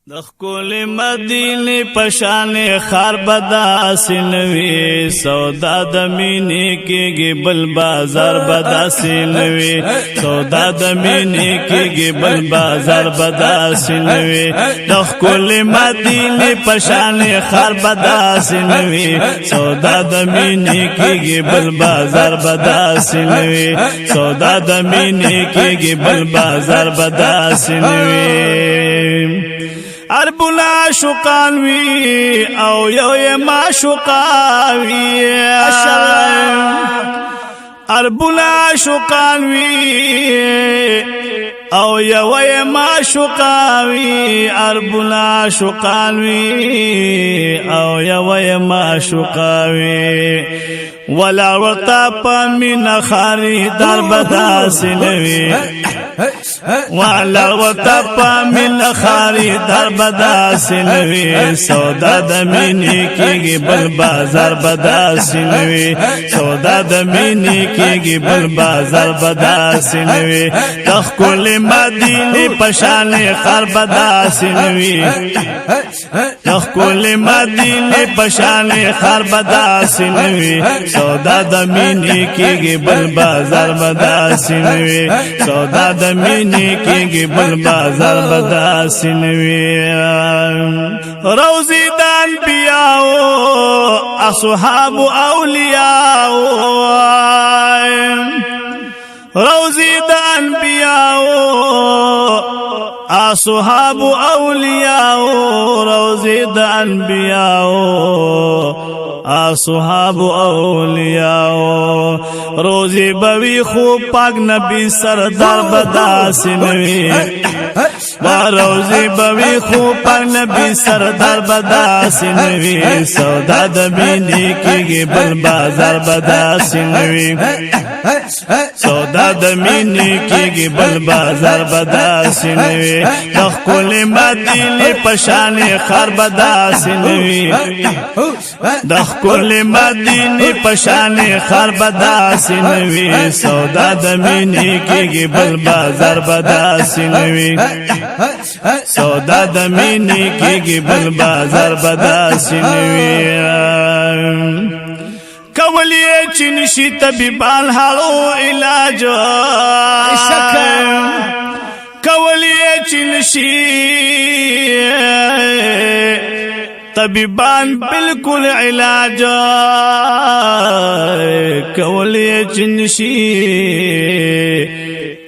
د خپل مدینه پشان خار بدا سینوي سودا د مینې کېږي بل بازار بدا سینوي سودا د مینې کېږي بل بازار بدا سینوي د خپل مدینه پشان خار بدا سینوي سودا د مینې کېږي بل بازار بدا سینوي سودا د مینې کېږي بل بازار بدا سینوي اربلا شقانوي او یو ما شقاوي اربلا شقانوي او یو ما شقاوي اربلا شقانوي او یو ما شقاوي ولا ورتا پمن خاري در بدا سنوي ولا ورتا پمن خاري در بدا سنوي سودا د مینې کېږي بل بازار بدا سنوي سودا د مینې کېږي بل بازار بدا سنوي تخکل مدینه پشان خر بدا سنوي تخکل مدینه پشان خر بدا سنوي سودا د مینې کېږي بل بازار بدا سینوي سودا د مینې کېږي بل بازار بدا سینوي روزي د انبیاء اصحاب اولیاء روزي د انبیاء اصحاب اولیاء روزي د انبیاء اصحاب اولیاء روزی بوی خوب پاک نبی سردار بدا سنوی روزی بوی خوب پاک نبی سردار بدا سنوی سودا د مینې کېږي بل بازار بدا سنوی سودا د مینې کېږي بل بازار بدا سنوی د ښکلې مدینې پشان خر بدا سنوي د ښکلې مدینې پشان خر بدا سنوي سودا د مینې کېږي بل بازار بدا سنوي سودا د مینې کېږي بل بازار بدا سنوي کولی چنشی طبیبان حالو علاج کولی چنشی طبیبان بالکل علاج کولی چنشی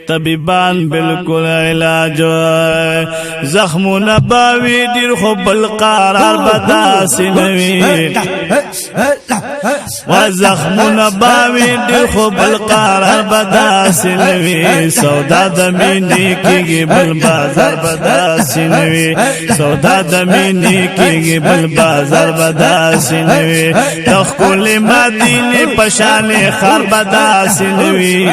طبیبان بالکل علاج زخم نباوی دیر خو بالقرار بدا سنوی و زخم نباوی دیر خو بالقرار بدا سنوی سودا د مینې کېږي بل بازار بدا سنوی سودا د مینې کېږي بل بازار بدا سنوی د ښکلې مدینې پشان خر بدا سنوی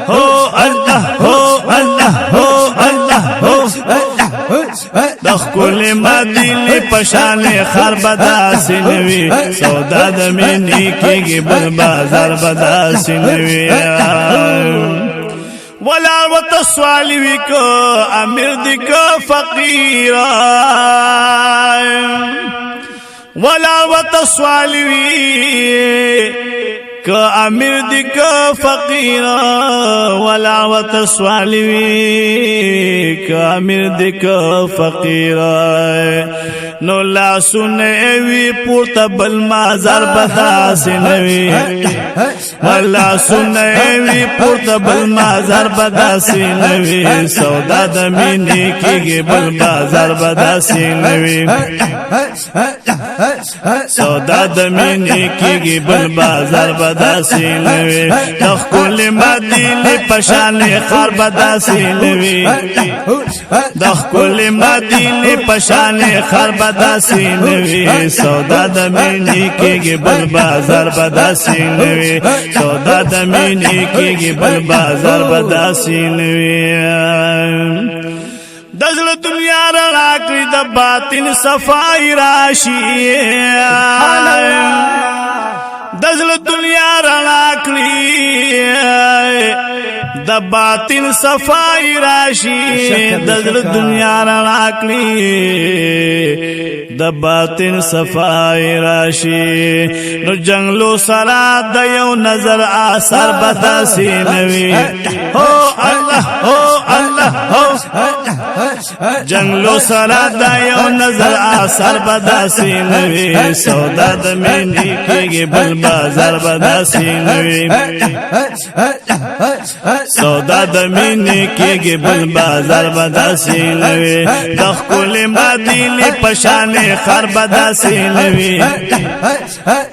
هو الله هو الله هو الله هو د ښکلې مدینې پشان خر بدا سنوي سودا د مینې کېږي بل بازار بدا سنوي ولا وتصالي وکو امیر دی کو فقیر ولا وتصالي که امیر دی که فقیر ولا وتصالوی که امیر دی که فقیر نو لا سنوی پورتا بل مازار بدا سنوی ولا سنوی پورتا بل مازار بدا سنوی سودا د مینې کېږي بل بازار بدا سنوی سودا د مینې کېږي بل بازار بدا سینوي د ښکلې مدینې پشان خر بدا سینوي د ښکلې مدینې پشان خر بدا سینوي سودا د مینې کېږي بل بازار بدا سینوي سودا د مینې کېږي بل بازار بدا سینوي دزل دنیا رڼا کړي د باطن صفای راشي دزل دنیا رڼا کړي د باطن صفای راشي د زړه دنیا رڼا کړي د باطن صفای راشي نو جنگلو سره د یو نظر اثر بداسي نوي هو الله هو الله هو جنگلو سره د یو نظر اثر بداسي نوي سودا د مینې کېږي بل بازار بداسي نوي سودا د مینې کېږي بل بازار بداسي نوي د خپل مدینه پشان خر بداسي نوي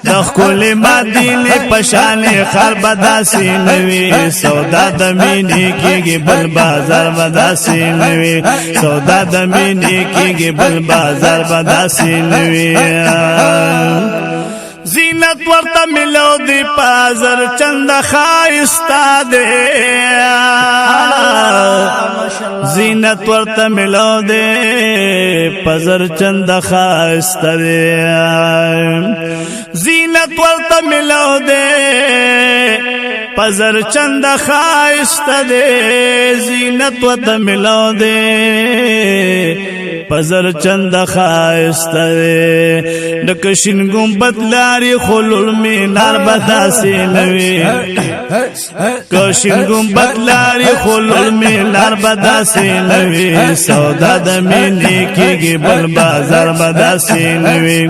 د خپل مدینه پشان خر بداسي نوي سودا د مینې کېږي بل بازار بداسي نوي سودا د مینې کېږي بل بازار بداسي نوي زینت ورته ملو دی پازر چند خایستا دے زینت ورته ملو دی پازر چند خایستا دے زینت ورته ملو دی پازر چند خایستا دے زینت ورته ملو دی پزر چند خایستا دے نکشن گنبد لاری خلول مینار بداسی نوی کشن گنبد لاری خلول مینار بداسی نوی سودا د مینې کېږي بل بازار بداسی نوی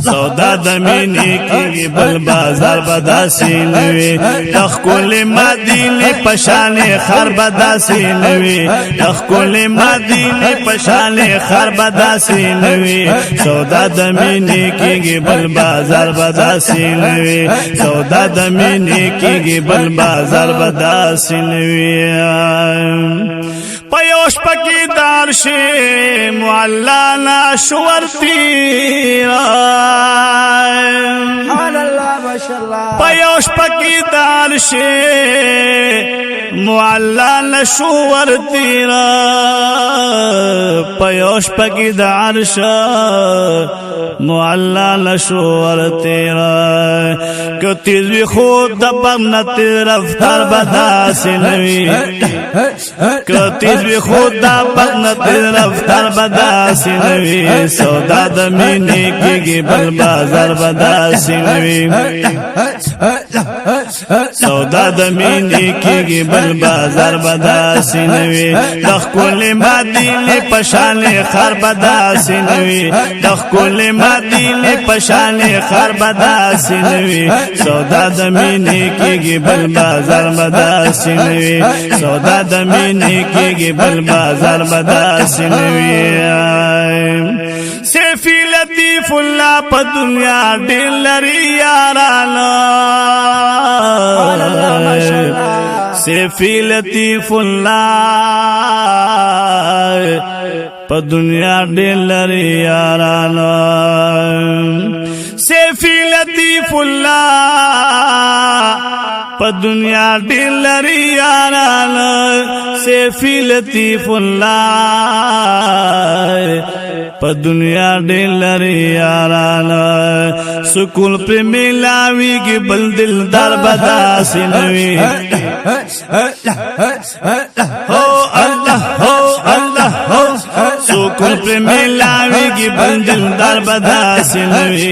سودا د مینې کېږي بل بازار بداسی نوی تخکل مدینه پشان خر بداسی نوی تخکل مدینه پشان خر بداسی نوی سودا د مینې کېږي بل بازار بداسی نوی سودا د مینې کېږي بل بازار بداسی نوی پیوش پکی دار شی معلا ناشور تیرا پیوش پکی دار شی معلا نشور تیرا پیوش پکی دار شی معلا نشور تیرا که تیزوی خود دبغنت رفتار بداسی نوی که تیزوی خود دبغنت رفتار بداسی نوی سودا د مینې کېږي بل بازار بداسی نوی سودا د مینې کېږي بل بازار بداسی نوی د ښکلې مدینې پشان خر بداسی نوی د ښکلې مدینې پشان خر بداسی نوی سودا د مینې کېږي بل بازار بداسی نوی سودا د مینې کېږي بل بازار بداسی نوی سیفی لطیف الله په دنیا ډېر لري یارانو سیفی لطیف الله په دنیا ډېر لري یارانو سیفی لطیف الله په دنیا ډېر لري یارانو سیفی لطیف الله په دنیا ډېر لري یارانو سکون پر ملاویږي بل دلدار بداسي نوي هو الله هو الله هو سکون پر ملاویږي بل دلدار بداسي نوي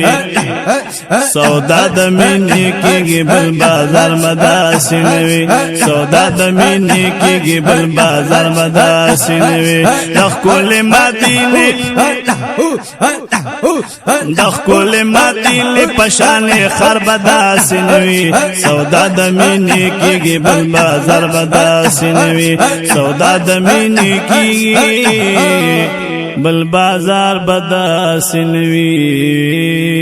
سودا د مینې کېږي بل بازار بداسي نوي سودا د مینې کېږي بل بازار بداسي نوي د ښکلې مدینې د ښکلې مدینې پشان خر بداسي نوي سودا د مینې کېږي بل بازار بداسي نوي سودا د مینې کېږي بل بازار بداسي نوي